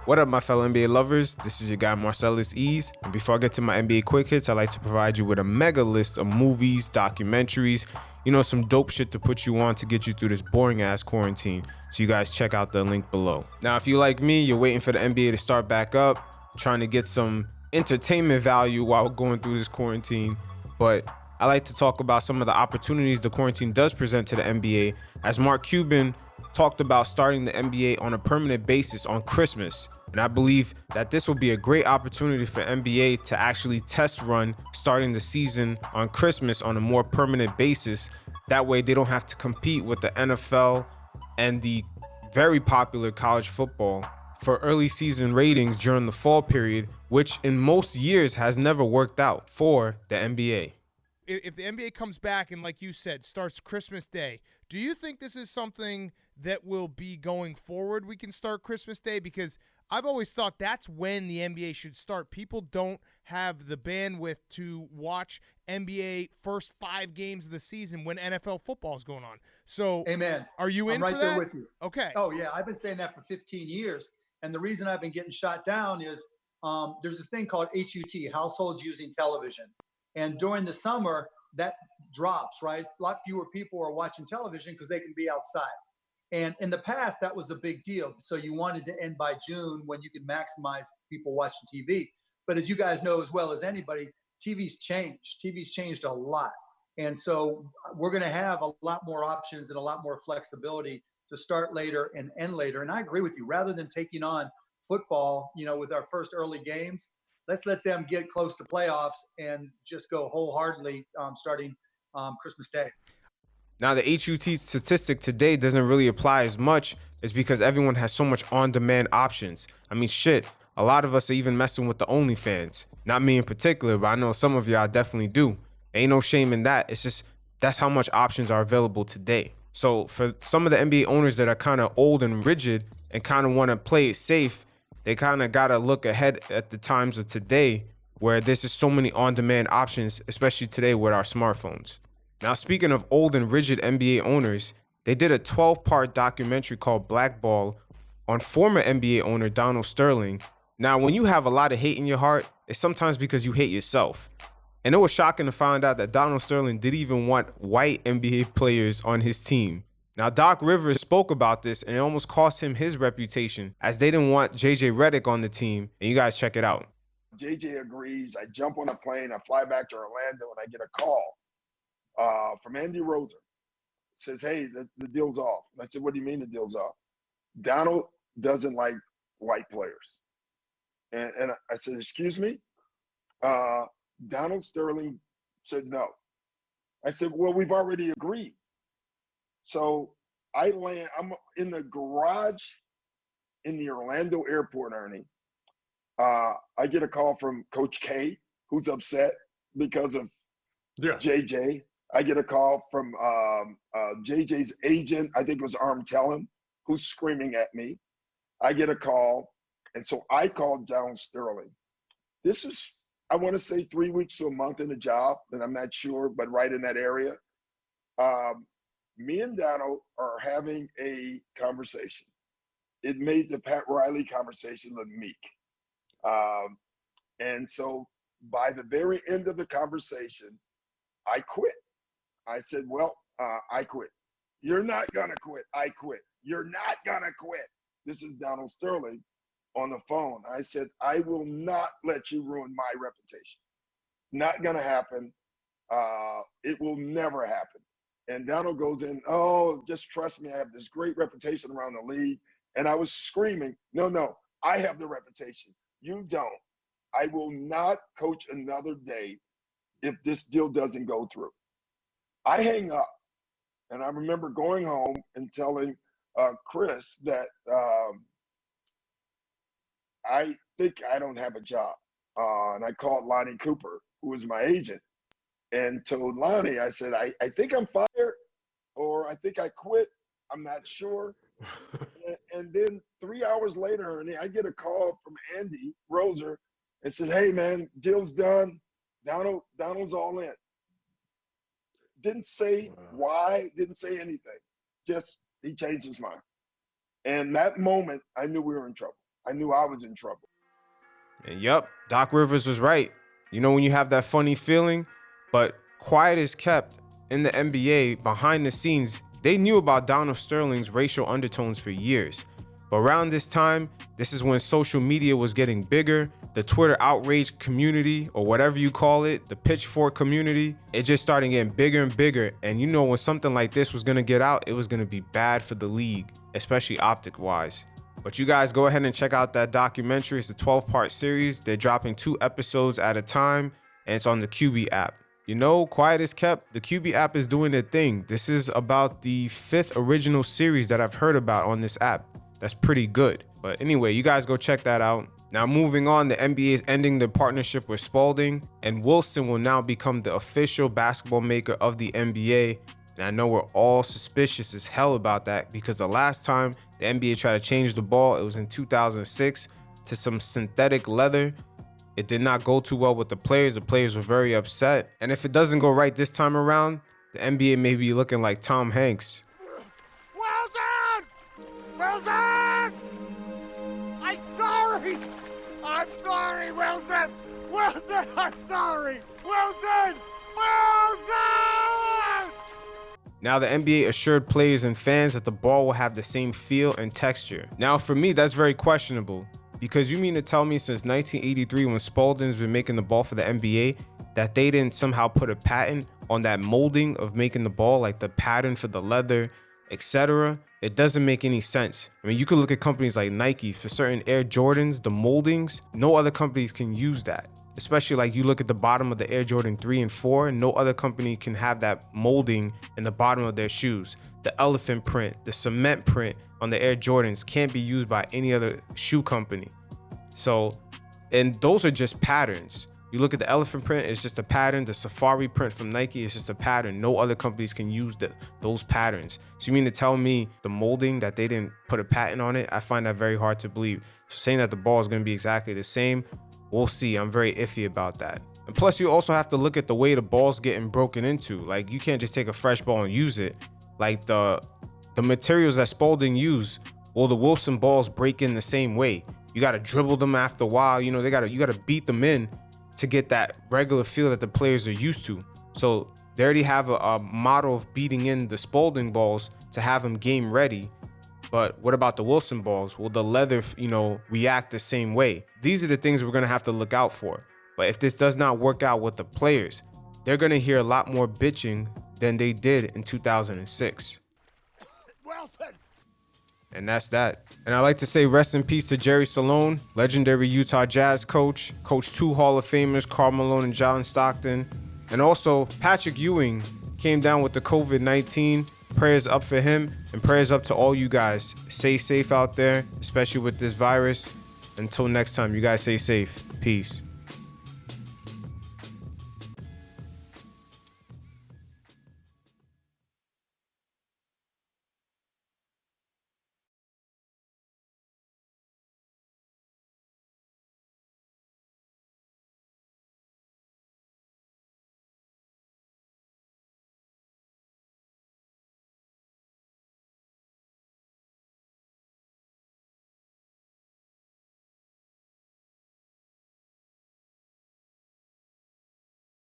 What up, my fellow NBA lovers? This is your guy Marcellus Ease, and before I get to my NBA quick hits, I'd like to provide you with a mega list of movies, documentaries, some dope shit to put you on to get you through this boring ass quarantine. So you guys check out the link below. Now, if you like me, you're waiting for the NBA to start back up, trying to get some entertainment value while going through this quarantine, but I like to talk about some of the opportunities the quarantine does present to the NBA, as Mark Cuban talked about starting the NBA on a permanent basis on Christmas. And I believe that this will be a great opportunity for NBA to actually test run starting the season on Christmas on a more permanent basis. That way they don't have to compete with the NFL and the very popular college football for early season ratings during the fall period, which in most years has never worked out for the NBA. If the NBA comes back and, like you said, starts Christmas Day, do you think this is something that will be going forward? We can start Christmas Day, because I've always thought that's when the NBA should start. People don't have the bandwidth to watch NBA first 5 games of the season when NFL football is going on. So, Amen. Are you in I'm right for there that? with you. Okay. Oh yeah, I've been saying that for 15 years, and the reason I've been getting shot down is there's this thing called HUT, households using television, and during the summer that drops. Right, a lot fewer people are watching television because they can be outside. And in the past, that was a big deal. So you wanted to end by June when you could maximize people watching TV. But as you guys know as well as anybody, TV's changed. TV's changed a lot. And so we're going to have a lot more options and a lot more flexibility to start later and end later. And I agree with you. Rather than taking on football, with our first early games, let's let them get close to playoffs and just go wholeheartedly starting Christmas Day. Now, the HUT statistic today doesn't really apply as much, is because everyone has so much on-demand options. I mean, shit, a lot of us are even messing with the OnlyFans. Not me in particular, but I know some of y'all definitely do. Ain't no shame in that. It's just that's how much options are available today. So for some of the NBA owners that are kind of old and rigid and kind of want to play it safe, they kind of got to look ahead at the times of today where there's just so many on-demand options, especially today with our smartphones. Now, speaking of old and rigid NBA owners, they did a 12-part documentary called Blackball on former NBA owner Donald Sterling. Now, when you have a lot of hate in your heart, it's sometimes because you hate yourself. And it was shocking to find out that Donald Sterling didn't even want white NBA players on his team. Now, Doc Rivers spoke about this, and it almost cost him his reputation, as they didn't want JJ Redick on the team. And you guys check it out. JJ agrees. I jump on a plane, I fly back to Orlando, and I get a call from Andy Roser. Says, hey, the deal's off. I said, what do you mean the deal's off? Donald doesn't like white players. And I said, excuse me? Donald Sterling said no. I said, well, we've already agreed. So I'm in the garage in the Orlando airport, Ernie. I get a call from Coach K, who's upset because of JJ. I get a call from JJ's agent, I think it was Arm who's screaming at me. I get a call, and so I called Donald Sterling. This is, I want to say 3 weeks to a month in the job, and I'm not sure, but right in that area. Me and Donald are having a conversation. It made the Pat Riley conversation look meek. And so by the very end of the conversation, I quit. I said, well, I quit. You're not going to quit. I quit. You're not going to quit. This is Donald Sterling on the phone. I said, I will not let you ruin my reputation. Not going to happen. It will never happen. And Donald goes in, oh, just trust me. I have this great reputation around the league. And I was screaming, no, I have the reputation. You don't. I will not coach another day if this deal doesn't go through. I hang up, and I remember going home and telling Chris that I think I don't have a job. And I called Lonnie Cooper, who was my agent, and told Lonnie, I said, I think I'm fired, or I think I quit. I'm not sure. And then 3 hours later, I get a call from Andy Roser and said, hey, man, deal's done. Donald's all in. Didn't say why, didn't say anything. Just he changed his mind. And that moment, I knew we were in trouble. I knew I was in trouble. And yup, Doc Rivers was right. You know when you have that funny feeling? But quiet is kept in the NBA behind the scenes. They knew about Donald Sterling's racial undertones for years. But around this time, this is when social media was getting bigger. The Twitter outrage community, or whatever you call it, the pitchfork community, it just started getting bigger and bigger. And you know when something like this was gonna get out, it was gonna be bad for the league, especially optic wise. But you guys go ahead and check out that documentary. It's a 12-part series. They're dropping 2 episodes at a time, and it's on the QB app. You know, quiet is kept. The QB app is doing their thing. This is about the 5th original series that I've heard about on this app. That's pretty good. But anyway, you guys go check that out. Now moving on, the NBA is ending their partnership with Spalding, and Wilson will now become the official basketball maker of the NBA. And I know we're all suspicious as hell about that because the last time the NBA tried to change the ball, it was in 2006 to some synthetic leather. It did not go too well with the players. The players were very upset. And if it doesn't go right this time around, the NBA may be looking like Tom Hanks. Wilson! Wilson! I'm sorry! I'm sorry, Wilson! Wilson, I'm sorry! Wilson! Wilson! Now the NBA assured players and fans that the ball will have the same feel and texture. Now for me, that's very questionable. Because you mean to tell me since 1983 when Spalding's been making the ball for the NBA that they didn't somehow put a patent on that molding of making the ball, like the pattern for the leather, etc.? It doesn't make any sense. I mean, you could look at companies like Nike for certain Air Jordans, the moldings, no other companies can use that. Especially like you look at the bottom of the Air Jordan 3 and 4, no other company can have that molding in the bottom of their shoes. The elephant print, the cement print on the Air Jordans can't be used by any other shoe company. So, and those are just patterns. You look at the elephant print, it's just a pattern. The safari print from Nike is just a pattern. No other companies can use those patterns. So you mean to tell me the molding that they didn't put a patent on it? I find that very hard to believe. So saying that the ball is going to be exactly the same, we'll see. I'm very iffy about that. And plus you also have to look at the way the ball's getting broken into. Like you can't just take a fresh ball and use it. Like the materials that Spalding used, well, the Wilson balls break in the same way. You got to dribble them after a while. You know, you got to beat them in to get that regular feel that the players are used to. So they already have a model of beating in the Spalding balls to have them game ready. But what about the Wilson balls? Will the leather, react the same way? These are the things we're going to have to look out for. But if this does not work out with the players, they're going to hear a lot more bitching than they did in 2006. Wilson! And that's that. And I'd like to say rest in peace to Jerry Salone, legendary Utah Jazz coach, coached 2 Hall of Famers, Karl Malone and John Stockton. And also Patrick Ewing came down with the COVID-19. Prayers up for him and prayers up to all you guys. Stay safe out there, especially with this virus. Until next time, you guys stay safe. Peace.